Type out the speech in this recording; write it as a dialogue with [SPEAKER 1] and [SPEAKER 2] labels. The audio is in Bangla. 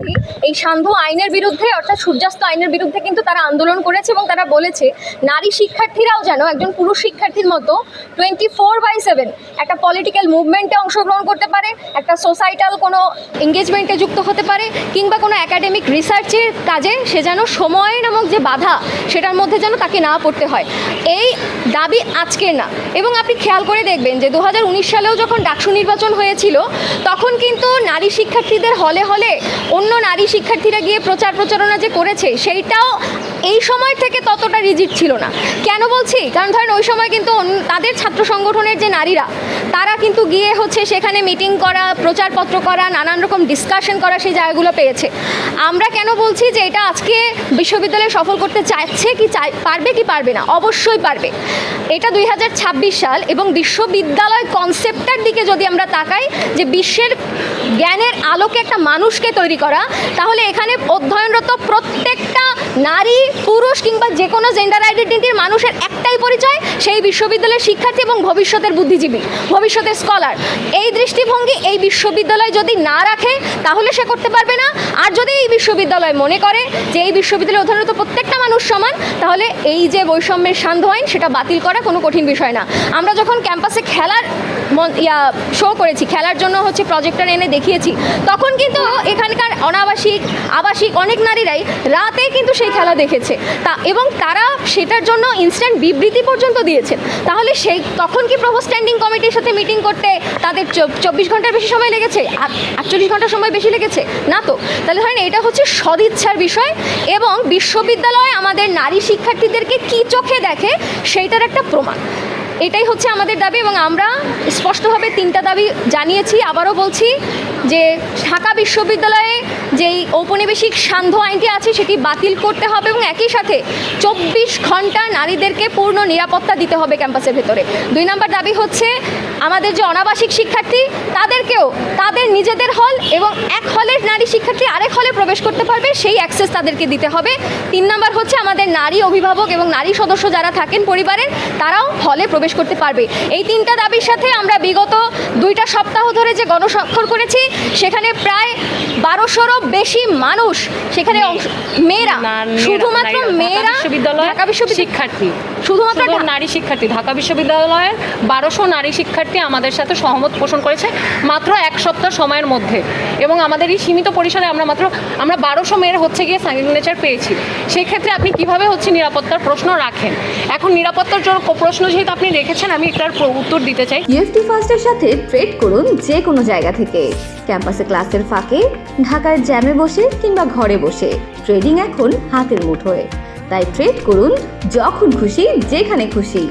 [SPEAKER 1] শিক্ষার্থী এই সান্ধ্য আইনের বিরুদ্ধে অর্থাৎ সূর্যাস্ত আইনের বিরুদ্ধে কিন্তু তারা আন্দোলন করেছে এবং তারা বলেছে নারী শিক্ষার্থীরাও যেন একজন পুরুষ শিক্ষার্থীর মতো 24/7 একটা পলিটিক্যাল মুভমেন্টে অংশগ্রহণ করতে পারে, একটা সোসাইটাল কোনো এঙ্গেজমেন্টে যুক্ত হতে পারে, কিংবা কোনো একাডেমিক রিসার্চের কাজে সে যেন সময় নামক যে বাধা সেটার মধ্যে যেন তাকে না পড়তে হয়। এই দাবি আজকের না, এবং আপনি খেয়াল করে দেখবেন যে 2019 সালেও যখন ডাকসু নির্বাচন হয়েছিল তখন কিন্তু নারী শিক্ষার্থীদের হলে হলে অন্য নারী শিক্ষার্থীরা গিয়ে প্রচারণা যে করেছে সেইটাও এই সময় থেকে ততটা রিজিড ছিল না। কেন বলছি? কারণ ধরেন ওই সময় কিন্তু তাদের ছাত্র সংগঠনের যে নারীরা তারা কিন্তু গিয়ে সেখানে মিটিং করা, প্রচারপত্র করা, নানান রকম ডিসকাশন করা সেই জায়গাগুলো পেয়েছে। আমরা কেন বলছি যে এটা আজকে বিশ্ববিদ্যালয়ে সফল করতে চাইছে পারবে কি পারবে না? অবশ্যই পারবে। এটা 2026 সাল এবং বিশ্ববিদ্যালয় কনসেপ্টটার দিকে যদি আমরা তাকাই যে বিশ্বের জ্ঞানের আলোকে একটা মানুষকে তৈরি করা, তাহলে এখানে অধ্যয়নরত প্রত্যেকটা নারী, পুরুষ কিংবা যে কোনো জেন্ডার আইডেন্টিটির মানুষের একটাই পরিচয়, সেই বিশ্ববিদ্যালয়ের শিক্ষার্থী এবং ভবিষ্যতের বুদ্ধিজীবী, ভবিষ্যতের স্কলার। এই দৃষ্টিভঙ্গি এই বিশ্ববিদ্যালয় যদি না রাখে তাহলে সে করতে পারবে না। আর যদি এই বিশ্ববিদ্যালয় মনে করে যে এই বিশ্ববিদ্যালয়ে অধ্যয়নরত প্রত্যেকটা মানুষ সমান, তাহলে এই যে বৈষম্যের সান্ধ্য আইন সেটা বাতিল করা কোনো কঠিন বিষয় না। আমরা যখন ক্যাম্পাসে খেলার শো করেছি, খেলার জন্য প্রজেক্টর এনে দেখিয়েছি, তখন কিন্তু এখানকার অনাবাসিক, আবাসিক অনেক নারীরাই রাতে কিন্তু সেই খেলা দেখেছে এবং তারা সেটার জন্য ইনস্ট্যান্ট বিবৃতি পর্যন্ত দিয়েছেন। তাহলে তখন কি প্রভোস্ট স্ট্যান্ডিং কমিটির সাথে মিটিং করতে তাদের 24 ঘন্টার বেশি সময় লেগেছে? 48 ঘন্টার সময় বেশি লেগেছে না তো? তাহলে ধরেন এটা সদিচ্ছার বিষয়, এবং বিশ্ববিদ্যালয় আমাদের নারী শিক্ষার্থীদেরকে কি চোখে দেখে সেইটার একটা প্রমাণ। এটাই আমাদের দাবি, এবং আমরা স্পষ্টভাবে 3টা দাবি জানিয়েছি। আবারও বলছি যে ঢাকা বিশ্ববিদ্যালয়ে যেই ঔপনিবেশিক সান্ধ্য আইনটি আছে সেটি বাতিল করতে হবে, এবং একই সাথে 24 ঘন্টা নারীদেরকে পূর্ণ নিরাপত্তা দিতে হবে ক্যাম্পাসের ভেতরে। 2 নম্বর দাবি আমাদের যে অনাবাসিক শিক্ষার্থী তাদেরকেও তাদের নিজেদের হল এবং এক হলের নারী শিক্ষার্থী আরেক হলে প্রবেশ করতে পারবে, সেই অ্যাক্সেস তাদেরকে দিতে হবে। 3 নম্বর আমাদের নারী অভিভাবক এবং নারী সদস্য যারা থাকেন পরিবারের, তারাও হলে প্রবেশ করতে পারবে। এই 3টা দাবির সাথে আমরা বিগত 2টা সপ্তাহ ধরে যে গণস্বাক্ষর করেছি, সেখানে প্রায় 1200-রও বেশি মানুষ সেখানে মেয়েরা, শুধুমাত্র মেয়েরা, ঢাকা বিশ্ববিদ্যালয় শিক্ষার্থী, শুধুমাত্র
[SPEAKER 2] নারী শিক্ষার্থী, ঢাকা বিশ্ববিদ্যালয়ের 1200 নারী শিক্ষার্থী আমাদের সাথে সহমত পোষণ করেছে মাত্র 1 সপ্তাহ সময়ের মধ্যে। এবং আমাদের এই সীমিত পরিসরে আমরা 1200 মেয়ের গিয়ে সিগনেচার পেয়েছি। সেই ক্ষেত্রে আপনি কিভাবে নিরাপত্তার প্রশ্ন রাখেন? এখন নিরাপত্তার জন্য প্রশ্ন যেহেতু আপনি রেখেছেন, আমি এটার উত্তর দিতে চাই।
[SPEAKER 3] ইউএফটি ফার্স্টের সাথে ট্রেড করুন যে কোনো জায়গা থেকে, ক্যাম্পাসে ক্লাসের ফাঁকে, ঢাকার জ্যামে বসে কিংবা ঘরে বসে। ট্রেডিং এখন হাতের মুঠোয়, তাই ট্রেড করুন যখন খুশি, যেখানে খুশি।